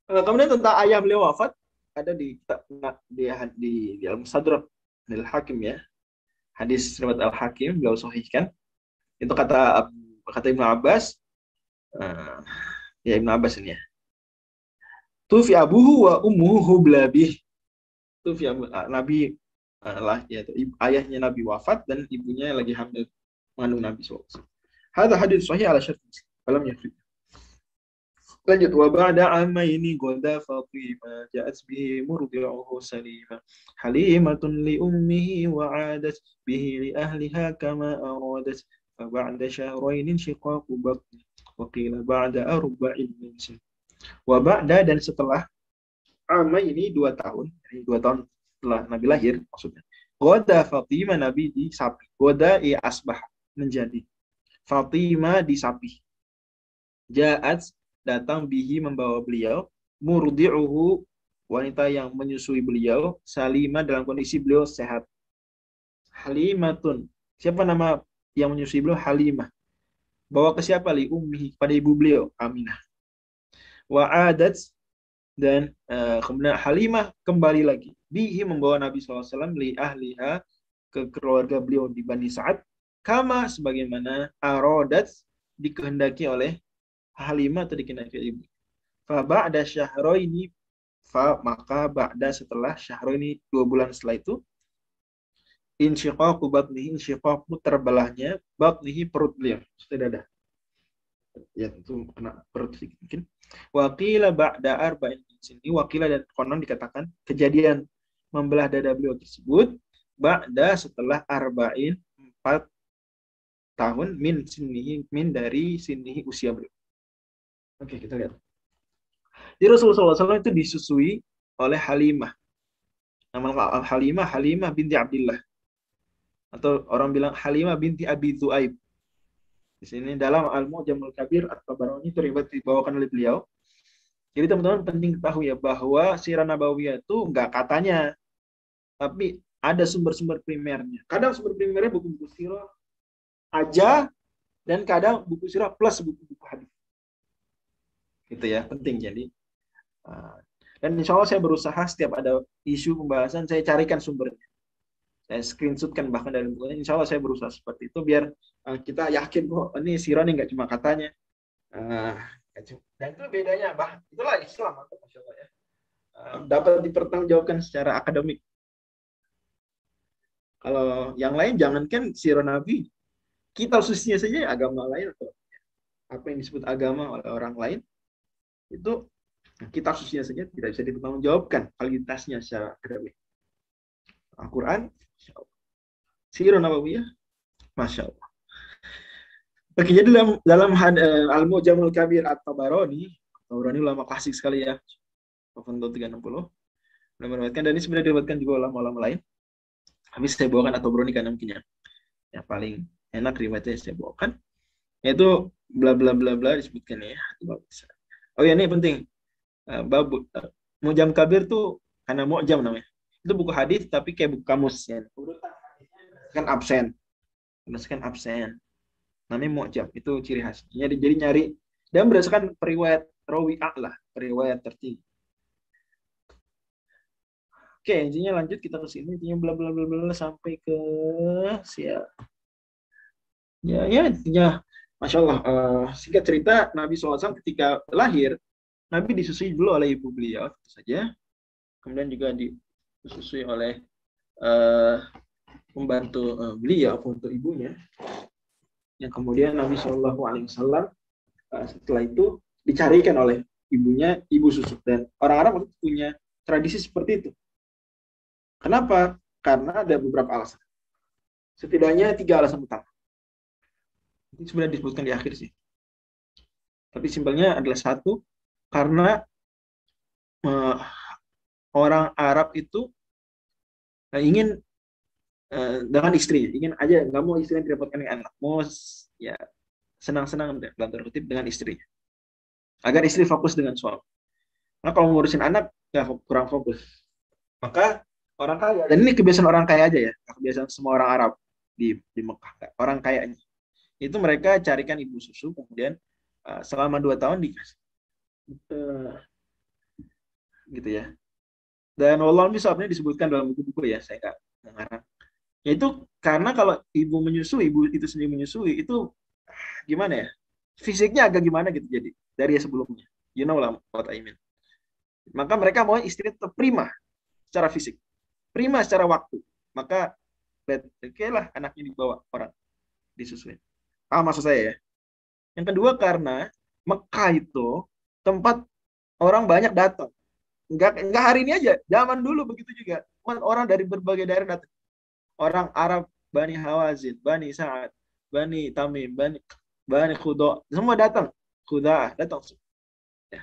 Speaker 1: Kemudian tentang ayah beliau wafat ada di Al-Mustadrak Al-Hakim ya. Hadis riwayat Al-Hakim beliau sahihkan. Itu kata Ibnu Abbas. Ya Ibnu Abbas ini ya. Tufi abuhu wa ummuhu hublabih. Tufi Nabi ya, ayahnya Nabi wafat dan ibunya lagi hamil mengandung Nabi SAW. Hadza hadits sahih ala syarh Muslim. Falam yakfir. Lanjut, wa ba'da amaini qada Fatimah ja'at bihi murdi'uhu salima halimatun li ummihi wa 'adat bihi li ahliha kama aradat fa ba'da syahrayn shiqaqu batni wa qila ba'da arba'in min sin. Wa ba'da dan setelah amaini 2 tahun, jadi 2 tahun setelah Nabi lahir maksudnya. Qada Fatimah Nabi disapi. Qada asbah menjadi. Fatimah disapi. Ja'at datang bihi membawa beliau, murdi'uhu wanita yang menyusui beliau, salimah dalam kondisi beliau sehat. Halimatun. Siapa nama yang menyusui beliau? Halimah. Bawa ke siapa? Li ummihi, pada ibu beliau, Aminah. Wa adat dan kemudian Halimah kembali lagi. Bihi membawa Nabi SAW li ahliha ke keluarga beliau di Bani Sa'ad. Kama sebagaimana arodat dikehendaki oleh Halimah atau dikenal ibu. Fa ba'da syahraini, maka ba'da setelah syahraini 2 bulan setelah itu, insyiqaqu batnihi, insyiqaqu terbelahnya batnihi perut beliau, dada. Ya itu kena perut mungkin. Waqila ba'da arba'in sini, waqila dan konon dikatakan kejadian membelah dada beliau tersebut ba'da setelah arba'in 4 tahun min sinihi, min dari sinihi usia beliau. Oke, kita lihat. Jadi Rasulullah SAW itu disusui oleh Halimah. Nama Halimah binti Abdillah. Atau orang bilang Halimah binti Abi Dhu'aib. Di sini dalam Al-Mu'jamul Kabir At-Tabarani itu riwayat dibawakan oleh beliau. Jadi teman-teman penting ketahui ya bahwa sirah nabawiyah itu enggak katanya, tapi ada sumber-sumber primernya. Kadang sumber primernya buku-buku sirah aja, dan kadang buku sirah plus buku-buku hadis. Gitu ya, penting. Jadi dan insya Allah saya berusaha setiap ada isu pembahasan saya carikan sumbernya. Saya screenshotkan bahkan dari bukunya. Insya Allah saya berusaha seperti itu biar kita yakin kok ini sirah ini nggak cuma katanya. Dan itu bedanya, itulah Islam, Masya Allah ya. Dapat dipertanggungjawabkan secara akademik. Kalau yang lain jangankan sirah Nabi, kita khususnya saja agama lain atau apa yang disebut agama oleh orang lain itu kita khususnya saja tidak bisa dipertanggungjawabkan validitasnya secara akademik. Al-Quran, sirah Nabawiyah, Masya Allah. Oke, jadi dalam Al-Mu'jamul Kabir At-Tabarani ulama klasik sekali ya, 360, meriwayatkan, dan ini sebenarnya diriwayatkan juga ulama-ulama lain. Habis saya bawakan At-Tabarani karena mungkin yang paling enak riwayatnya saya bawakan, yaitu bla bla bla bla disebutkan ya. Oh ya, ini penting. Mu'jam Kabir tuh karena mu'jam namanya. Itu buku hadis tapi kayak buku kamus ya. Urutan kan absen. Berdasarkan absen. Namanya mu'jam, itu ciri khasnya. Jadi nyari dan berdasarkan periwayat rawi a'lah, periwayat tertinggi. Oke, intinya lanjut kita ke sini, intinya bla bla bla bla sampai ke ya intinya Masya Allah. Singkat cerita, Nabi SAW ketika lahir, Nabi disusui dulu oleh ibu beliau, tentu saja. Kemudian juga disusui oleh pembantu beliau untuk ibunya. Yang kemudian Nabi SAW setelah itu dicarikan oleh ibunya ibu susu, dan orang Arab punya tradisi seperti itu. Kenapa? Karena ada beberapa alasan. Setidaknya 3 alasan utama. Ini sebenarnya disebutkan di akhir sih. Tapi simpelnya adalah 1, karena orang Arab itu ingin dengan istri, ingin aja, nggak mau istri yang direpotkan dengan anak, mau ya senang-senang dalam tanda kutip dengan istri, agar istri fokus dengan suami. Nah kalau ngurusin anak ya kurang fokus. Maka orang kaya, dan ini kebiasaan orang kaya aja ya, kebiasaan semua orang Arab di Mekah, orang kayanya itu mereka carikan ibu susu, kemudian selama 2 tahun dikasih gitu ya. Dan wallahualam bisawabnya disebutkan dalam buku-buku ya, saya nggak mengarang. Yaitu karena kalau ibu menyusui, ibu itu sendiri menyusui, itu gimana ya, fisiknya agak gimana gitu, jadi dari sebelumnya, you know lah what I mean. Maka mereka mau istri tetap prima secara fisik, prima secara waktu, maka oke lah anaknya dibawa orang disusui. Maksud saya ya. Yang kedua karena Mekah itu tempat orang banyak datang. Enggak hari ini aja, zaman dulu begitu juga. Orang dari berbagai daerah datang. Orang Arab, Bani Hawazin, Bani Sa'ad, Bani Tamim, Bani Khuda, semua datang. Khuda datang ya,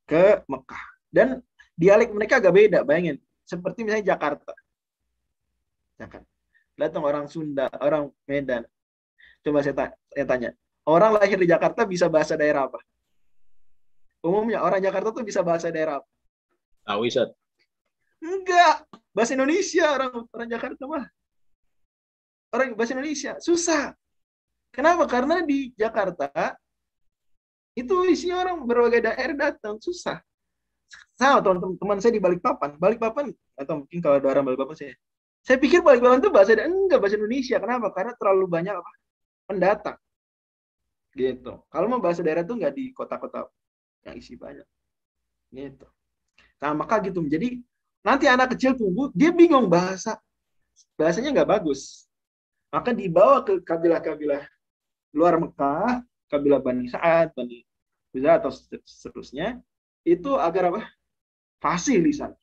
Speaker 1: ke Mekah. Dan dialek mereka agak beda, bayangin. Seperti misalnya Jakarta. Datang orang Sunda, orang Medan. Coba saya tanya, orang lahir di Jakarta bisa bahasa daerah apa? Umumnya orang Jakarta tuh bisa bahasa daerah apa?
Speaker 3: Tahu, Ustaz.
Speaker 1: Enggak, bahasa Indonesia orang Jakarta mah. Orang bahasa Indonesia susah. Kenapa? Karena di Jakarta itu isinya orang berbagai daerah datang, susah. Sama teman-teman saya di Balikpapan atau mungkin kalau ada orang Balikpapan saya pikir Balikpapan itu bahasa Indonesia. Kenapa? Karena terlalu banyak pendatang. Gitu. Kalau mau bahasa daerah tuh nggak di kota-kota yang isi banyak. Gitu. Nah, maka gitu. Jadi nanti anak kecil tumbuh, dia bingung bahasanya nggak bagus. Maka dibawa ke kabilah-kabilah luar Mekah, kabilah Bani Sa'ad, Bani Huzail atau seterusnya, itu agar apa? Fasih lisan.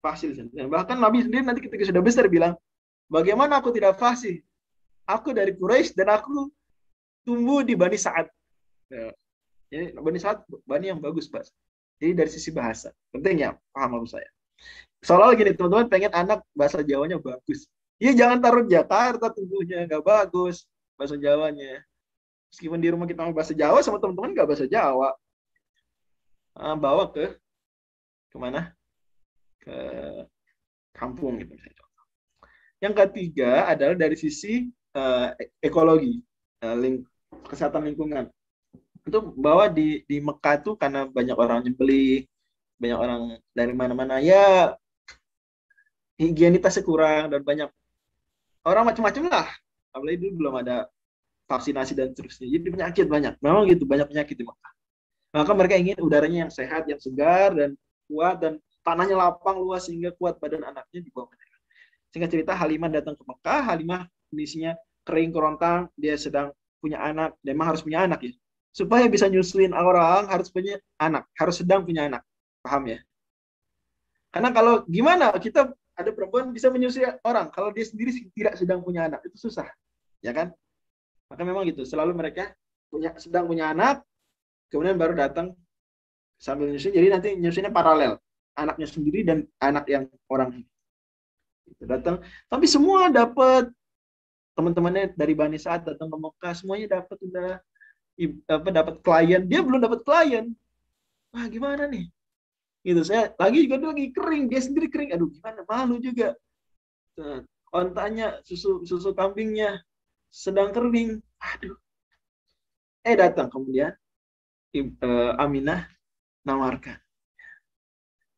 Speaker 1: Fasih lisan. Dan bahkan Nabi sendiri nanti ketika sudah besar bilang, bagaimana aku tidak fasih? Aku dari Quraisy dan aku tumbuh di Bani Sa'ad. Nah, jadi Bani Sa'ad, Bani yang bagus, Pak. Jadi dari sisi bahasa, penting ya, paham maksud saya. Soalnya gini, teman-teman pengen anak bahasa Jawanya bagus. Ya jangan taruh Jakarta tumbuhnya nggak bagus bahasa Jawanya. Meskipun di rumah kita mau bahasa Jawa sama teman-teman nggak bahasa Jawa. Bawa ke kemana? Ke kampung gitu misalnya. Yang ketiga adalah dari sisi ekologi, kesehatan lingkungan. Itu bahwa di Mekah tuh karena banyak orang nyembelih, banyak orang dari mana-mana ya, higienitasnya kurang dan banyak orang macam-macam lah. Apalagi dulu belum ada vaksinasi dan seterusnya. Jadi penyakit banyak. Memang gitu, banyak penyakit di Mekah. Maka mereka ingin udaranya yang sehat, yang segar dan kuat dan tanahnya lapang luas sehingga kuat badan anaknya di bawah mereka. Sehingga cerita Halimah datang ke Mekah, Halimah kondisinya kering kerontang, dia sedang punya anak, dan memang harus punya anak ya. Supaya bisa nyusuin orang harus punya anak, harus sedang punya anak. Paham ya? Karena kalau gimana kita ada perempuan bisa menyusui orang kalau dia sendiri tidak sedang punya anak, itu susah. Ya kan? Maka memang gitu, selalu mereka sedang punya anak, kemudian baru datang sambil nyusui. Jadi nanti nyusuinya paralel, anaknya sendiri dan anak yang orang itu datang. Tapi semua dapat, teman-temannya dari Bani Sa'ad datang ke Mekah, semuanya dapat, udah dapat klien. Dia belum dapat klien. Wah gimana nih? Gitu, saya lagi kering, dia sendiri kering. Aduh gimana, malu juga. Ontanya, susu kambingnya sedang kering. Aduh. Datang kemudian Aminah nawarkan.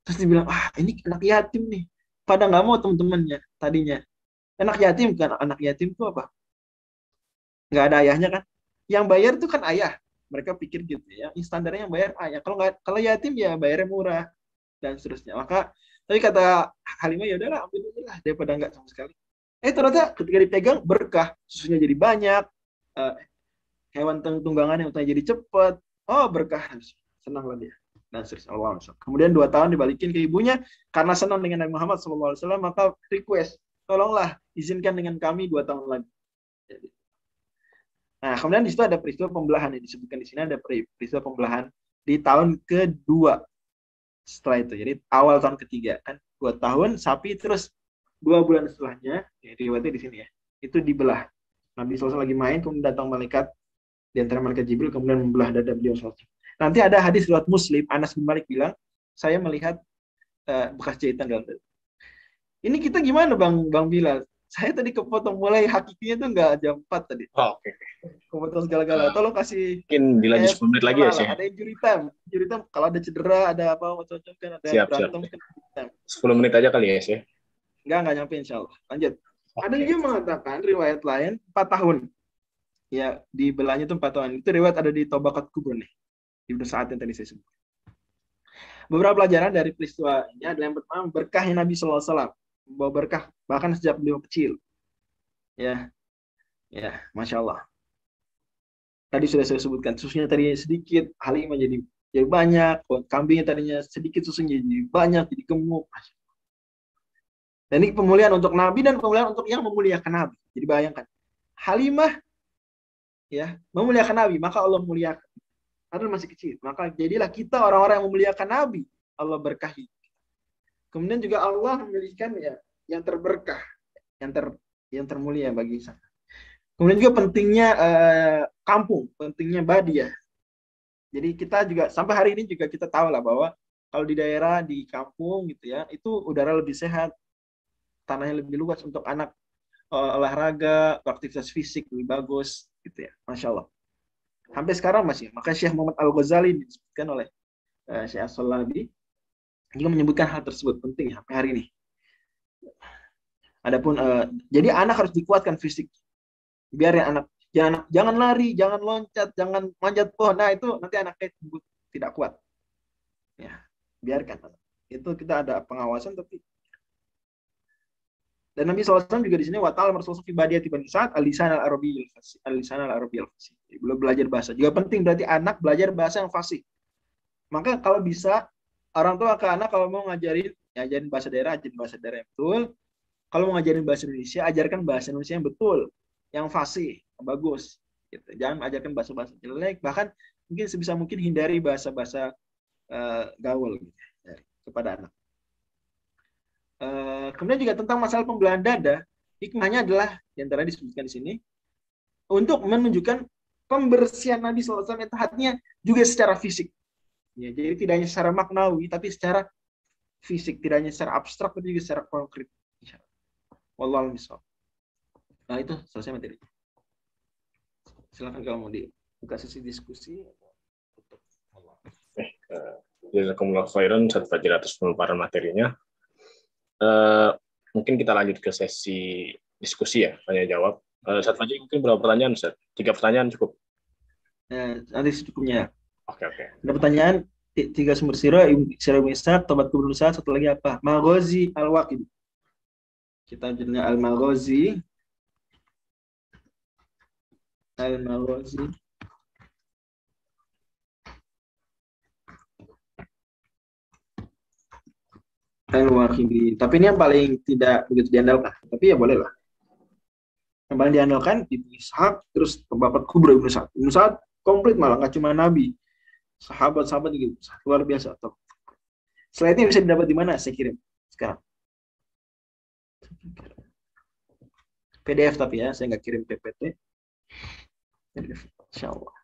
Speaker 1: Terus dia bilang, ini anak yatim nih. Pada nggak mau teman-temannya tadinya. Anak yatim kan, anak yatim itu apa? Nggak ada ayahnya kan? Yang bayar itu kan ayah. Mereka pikir gitu ya. Standarnya yang bayar ayah. Kalau yatim ya bayarnya murah dan seterusnya. Maka tapi kata Halimah, ya udahlah ambil dulu lah daripada nggak sama sekali. Ternyata ketika dipegang berkah, susunya jadi banyak, hewan tunggangannya jadi cepat. Oh berkah, senanglah dia. Dan seterusnya. Allah. Kemudian 2 tahun dibalikin ke ibunya karena senang dengan Nabi Muhammad SAW, maka request, tolonglah izinkan dengan kami 2 tahun lagi. Nah, kemudian di situ ada peristiwa pembelahan yang disebutkan di sini, ada peristiwa pembelahan di tahun kedua setelah itu. Jadi awal tahun ketiga kan 2 tahun sapi, terus 2 bulan setelahnya, riwayatnya di sini ya, itu dibelah. Nabi SAW lagi main, kemudian datang malaikat di antara malaikat Jibril, kemudian membelah dada beliau SAW. Nanti ada hadis riwayat Muslim, Anas bin Malik bilang, saya melihat bekas jahitan dalam dada. Ini kita gimana Bang Bilal? Saya tadi kepotong, mulai hakikinya tuh nggak jam 4 tadi.
Speaker 3: Oke.
Speaker 1: Kepotong segala-gala. Tolong kasih.
Speaker 3: Mungkin dilanjut 10 menit lagi ya, Syekh.
Speaker 1: Ada injury time. Injury time kalau ada cedera, ada apa macam-macam kan, ada berantem kan.
Speaker 3: 10 menit aja kali ya, Syekh.
Speaker 1: Nggak nyampe insyaallah. Lanjut. Okay. Ada juga mengatakan riwayat lain 4 tahun. Ya, di belahnya itu 4 tahun. Itu riwayat ada di Tabaqat Kubra nih. Ibnu Sa'ad yang tadi saya sebut. Beberapa pelajaran dari peristiwa ini adalah yang pertama, berkahnya Nabi SAW. Membawa berkah bahkan sejak beliau kecil. Ya, Masya Allah. Tadi sudah saya sebutkan, susunya tadinya sedikit, Halimah jadi banyak, kambingnya tadinya sedikit, susunya jadi banyak, jadi gemuk. Dan ini pemulihan untuk Nabi dan pemulihan untuk yang memuliakan Nabi. Jadi bayangkan, Halimah ya memuliakan Nabi, maka Allah muliakan. Padahal masih kecil, maka jadilah kita orang-orang yang memuliakan Nabi, Allah berkahi. Kemudian juga Allah memilihkan ya yang terberkah, yang termulia bagi sana. Kemudian juga pentingnya kampung, pentingnya Badiah. Jadi kita juga sampai hari ini juga kita tahu lah bahwa kalau di daerah, di kampung gitu ya, itu udara lebih sehat, tanahnya lebih luas untuk anak olahraga, aktivitas fisik lebih bagus gitu ya. Masya Allah. Sampai sekarang masih. Maka Syekh Muhammad Al-Ghazali disebutkan oleh Syekh As-Salabi juga menyebutkan hal tersebut penting sampai hari ini. Adapun jadi anak harus dikuatkan fisik. Biar ya anak Jangan lari, jangan loncat, jangan manjat pohon. Nah, itu nanti anaknya tidak kuat. Ya, biarkan. Itu kita ada pengawasan, tapi dan Nabi SAW juga di sini watal Rasulullah fi badiyati bani Sa'ad al-lisan al-arabiyyil fasih. Al-lisan al-arabiyyil fasih. Belum belajar bahasa. Juga penting berarti anak belajar bahasa yang fasih. Maka kalau bisa orang tua ke anak kalau mau ngajarin, ya ajarin bahasa daerah, ajarin bahasa daerah yang betul. Kalau mau ngajarin bahasa Indonesia, ajarkan bahasa Indonesia yang betul, yang fasih, yang bagus. Gitu. Jangan ajarkan bahasa-bahasa jelek, bahkan mungkin sebisa mungkin hindari bahasa-bahasa gaul gitu, kepada anak. Kemudian juga tentang masalah pembelahan dada, hikmahnya adalah yang tadi disebutkan di sini untuk menunjukkan pembersihan Nabi SAW itu hatinya juga secara fisik. Ya, jadi tidak hanya secara maknawi, tapi secara fisik, tidak hanya secara abstrak, tapi juga secara konkret. Wallahu a'lam. Nah, itu selesai materi. Silakan kalau mau dibuka sesi diskusi.
Speaker 3: Jazakumullah khairan Ustaz Fajri atas pemaparan materinya. Mungkin kita lanjut ke sesi diskusi ya, tanya jawab. Ustaz Fajri mungkin berapa pertanyaan Ustaz? 3 pertanyaan cukup?
Speaker 1: Nanti secukupnya.
Speaker 3: Oke.
Speaker 1: Ada pertanyaan 3 sumber sirah, sirah Misak, Tobat Kubur Nusa, satu lagi apa? Maghazi Al-Waqidi. Kita judulnya Al-Maghazi. Al-Maghazi. Al-Waqidi. Tapi ini yang paling tidak begitu diandalkan. Tapi ya boleh lah. Yang paling diandalkan Ibnu Ishaq, terus Bapak Kubra Ibnu Sa'ad. Ibnu Sa'ad komplit malah, nggak cuma Nabi. Sahabat-sahabat gitu. Luar biasa. Slide-nya bisa didapat di mana? Saya kirim sekarang. PDF tapi ya, saya nggak kirim PPT. Insya Allah.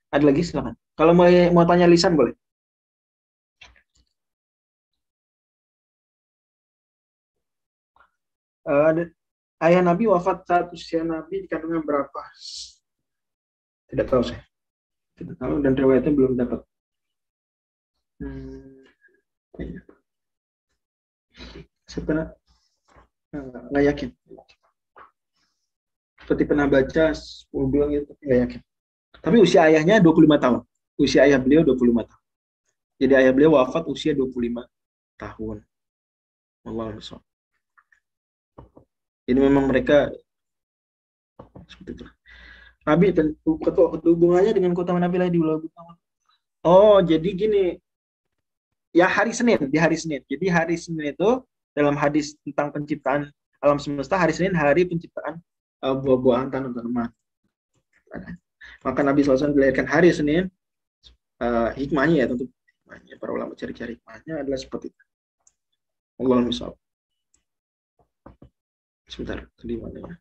Speaker 1: Ada lagi silakan. Kalau mau tanya lisan boleh. Ayah Nabi wafat saat usia Nabi di kandungan berapa? Tidak tahu saya. Tidak tahu dan riwayatnya belum dapat. Saya pernah nggak yakin. Seperti pernah baca 10 bilang gitu, tapi nggak yakin. Tapi usia ayahnya 25 tahun. Usia ayah beliau 25 tahun. Jadi ayah beliau wafat usia 25 tahun. Wallahu a'lam. Ini memang mereka seperti itu. Nabi hubungannya dengan kota Nabi lah di bulan. Oh, jadi gini. Ya hari Senin, di hari Senin. Jadi hari Senin itu dalam hadis tentang penciptaan alam semesta, hari Senin hari penciptaan buah-buahan tanaman. Maka Nabi SAW dilahirkan hari Senin. Hikmahnya ya tentu hikmahnya, para ulama cari-cari hikmahnya adalah seperti itu. Allahumma sholli. Sebentar, tadi mana ya?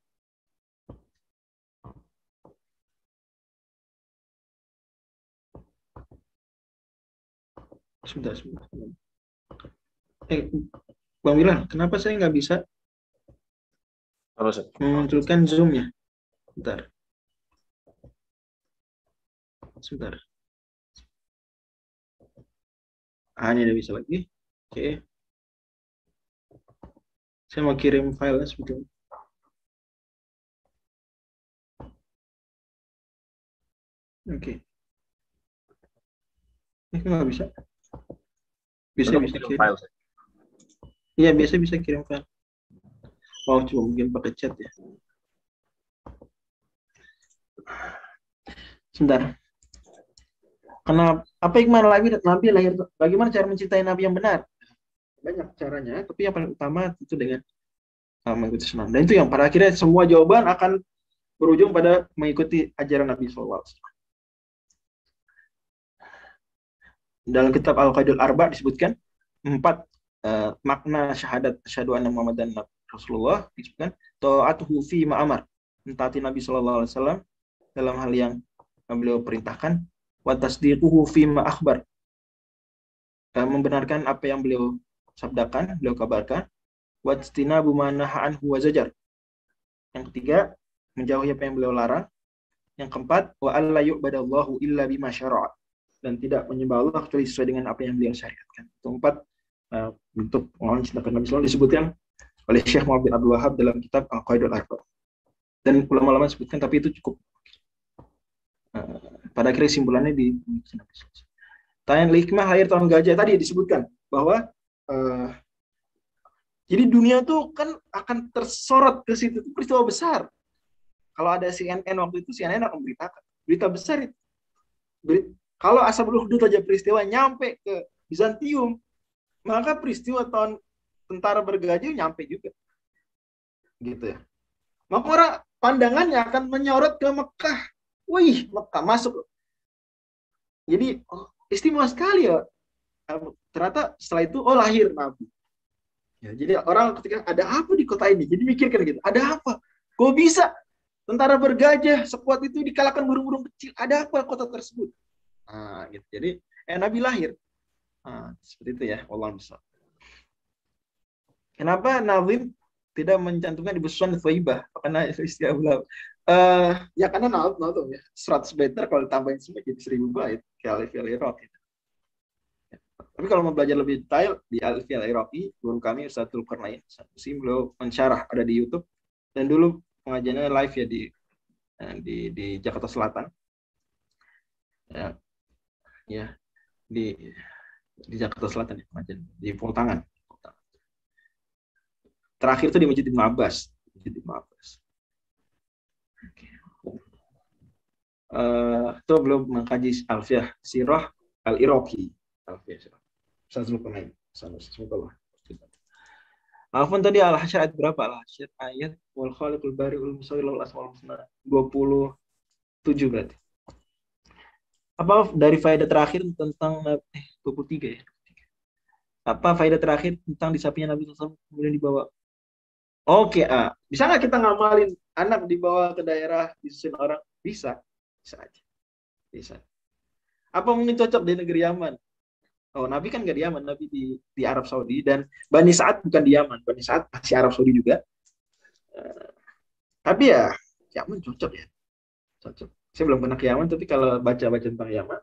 Speaker 1: Sebentar. Bang Wilan, kenapa saya nggak bisa memunculkan Zoom-nya? Sebentar. Ini udah bisa lagi. Oke. Saya mau kirim filenya sebetulnya. Oke. Ini nggak bisa. Bisa kirim. Iya, biasa bisa kirim file. Oh, cuma mungkin pakai chat ya. Sebentar. Kenapa? Apa hikmah Nabi lahir? Bagaimana cara mencintai Nabi yang benar? Banyak caranya, tapi yang paling utama itu dengan mengikuti sunnah. Dan itu yang pada akhirnya semua jawaban akan berujung pada mengikuti ajaran Nabi SAW. Dalam kitab Al-Qaidul Arba disebutkan 4 makna syahadat asyhadu anna Muhammadan Rasulullah, disebutkan ta'atuhu fi ma'amar, mentaati Nabi SAW dalam hal yang beliau perintahkan, wa tasdiquhu fi ma'akhbar, membenarkan apa yang beliau sabdakan, beliau kabarkan, wa istinabu ma naha anhu wa zajar. Yang ketiga, menjauhi apa yang beliau larang. Yang keempat, wa alla yu'badallahu illa bima syara'a, dan tidak menyembah Allah kecuali sesuai dengan apa yang beliau syariatkan. Itu 4 bentuk pengawalan cinta Nabi SAW disebutkan oleh Syekh Muhammad bin Abdul Wahab dalam kitab Al-Qaidul Arba. Dan ulama-ulama sebutkan, tapi itu cukup. Pada akhirnya simpulannya di Tanya hikmah lahir tahun gajah tadi disebutkan bahwa jadi dunia tuh kan akan tersorot ke situ, itu peristiwa besar. Kalau ada CNN waktu itu, CNN akan memberitakan berita besar itu. Kalau Ashabul Ukhdud aja peristiwa nyampe ke Bizantium, maka peristiwa tahun tentara bergajah nyampe juga, gitu ya. Maka orang pandangannya akan menyorot ke Mekah. Wih, Mekah masuk. Jadi istimewa sekali ya. Ternyata setelah itu lahir Nabi. Ya, jadi orang ketika ada apa di kota ini, jadi mikirkan gitu, ada apa? Kok bisa tentara bergajah sekuat itu dikalahkan burung-burung kecil? Ada apa kota tersebut? Nah, gitu. Jadi Nabi lahir. Nah, seperti itu ya, Allah besar. Kenapa Nazim tidak mencantumkan di Buswan Thaibah? Karena istilah ya karena Nazim ya 100 meter kalau ditambahin semua jadi 1000 bait kayak Alif al-Iraqi. Tapi kalau mau belajar lebih detail di Alif al-Iraqi, guru kami Ustaz Zulkarnain, beliau mensyarah ada di YouTube dan dulu pengajiannya live ya di Jakarta Selatan. Ya di Jakarta Selatan ya, pengajian di Poltangan. Terakhir itu di Masjid Ibnu Abbas. Itu belum mengkaji Alfiyah Sirah Al-Iraqi. Alfon tadi Al-Hasyr ayat berapa? Al-Hasyr ayat wal khaliqul bari'ul musawwir lahul asmaul husna 27 berarti. Apa dari faedah terakhir tentang 23 ya? Apa faedah terakhir tentang disapinya Nabi SAW kemudian dibawa? Oke, bisa nggak kita ngamalin anak dibawa ke daerah disusun orang? Bisa aja. Bisa. Apa mungkin cocok di negeri Yaman? Oh, Nabi kan nggak di Yaman, Nabi di Arab Saudi dan Bani Sa'ad bukan di Yaman, Bani Sa'ad masih Arab Saudi juga. Tapi ya Yaman cocok ya, cocok. Saya belum pernah ke Yaman, tapi kalau baca-baca tentang Yaman,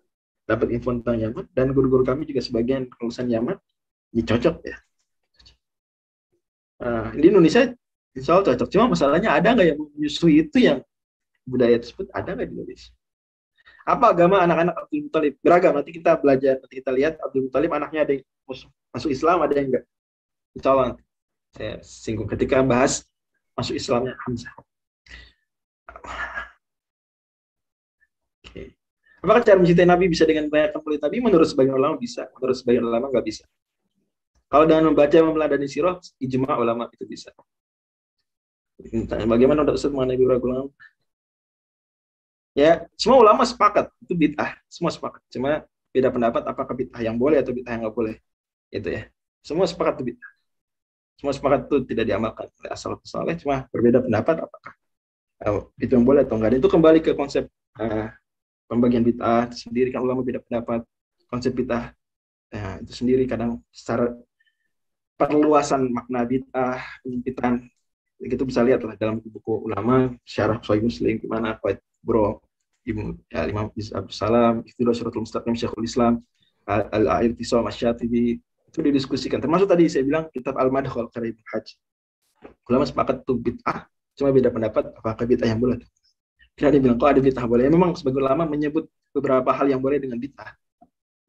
Speaker 1: dapat info tentang Yaman dan guru-guru kami juga sebagian lulusan Yaman, ya cocok ya. Di Indonesia insya Allah cocok. Cuma masalahnya ada nggak yang menyusui itu yang budaya tersebut ada nggak di Indonesia? Apa agama anak-anak Abdul Muthalib? Beragam. Nanti kita belajar, nanti kita lihat Abdul Muthalib anaknya ada yang masuk Islam, ada yang enggak. Insya Allah saya singgung ketika bahas masuk Islamnya Hamzah. Oke. Apakah cara mencintai Nabi bisa dengan banyak template Nabi? Menurut sebagian ulama bisa, menurut sebagian ulama nggak bisa. Kalau dengan membaca memeladani sirah, ijma ulama itu bisa. Bagaimana Ustaz mengenai beberapa ulama? Ya, semua ulama sepakat itu bid'ah, semua sepakat. Cuma beda pendapat apakah bid'ah yang boleh atau bid'ah yang nggak boleh, itu ya. Semua sepakat itu bid'ah. Semua sepakat itu tidak diamalkan oleh as-salafus saleh, cuma berbeda pendapat apakah itu yang boleh atau enggak. Itu kembali ke konsep pembagian bid'ah itu sendiri, kan ulama beda pendapat. Konsep bid'ah itu sendiri kadang secara perluasan makna bid'ah, penyempitan, itu bisa lihat lah dalam buku ulama syarah Sahih Muslim gimana Bro Imam Abdul Salam, Iqtidau Shiratul Mustaqim Syekhul Islam, Al-I'tisam Asy-Syatibi, itu didiskusikan. Termasuk tadi saya bilang kitab Al-Madkhal karya Ibnu Hajj. Ulama sepakat itu bid'ah, cuma beda pendapat apakah bid'ah yang boleh. Kira dia bilang kok ada bid'ah boleh. Memang sebagai ulama menyebut beberapa hal yang boleh dengan bid'ah.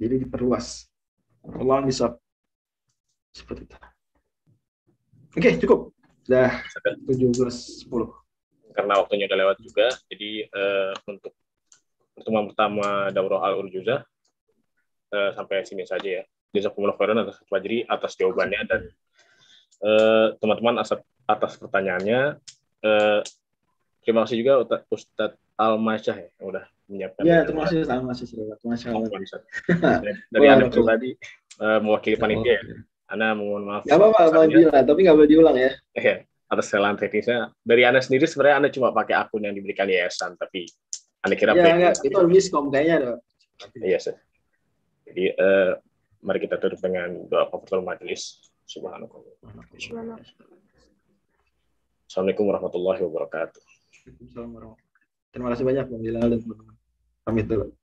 Speaker 1: Jadi diperluas. Allah bisa seperti itu. Oke, cukup. Sudah 17:10.
Speaker 3: Karena waktunya udah lewat juga, jadi untuk pertemuan pertama Daurah Al-Urjuzah sampai sini saja ya. Jazakumullah khairan atas jawabannya dan teman-teman atas pertanyaannya. Terima kasih juga Ustadz Al-Masyah ya, yang udah menyiapkan.
Speaker 1: Ya, terima kasih Ustadz Al-Masyah.
Speaker 3: Dari Anda pribadi mewakili panitia ya. Anda mohon maaf.
Speaker 1: Gak apa-apa, tapi nggak boleh diulang ya.
Speaker 3: Atas kesalahan teknisnya. Dari Anda sendiri sebenarnya Anda cuma pakai akun yang diberikan yayasan, tapi Anda kira
Speaker 1: itu miskom kayaknya.
Speaker 3: Iya, sir. Jadi mari kita tutup dengan doa kafaratul majelis. Subhanallah. Assalamualaikum warahmatullahi wabarakatuh.
Speaker 1: Terima kasih banyak Bang Bilal dan teman-teman. Pamit dulu.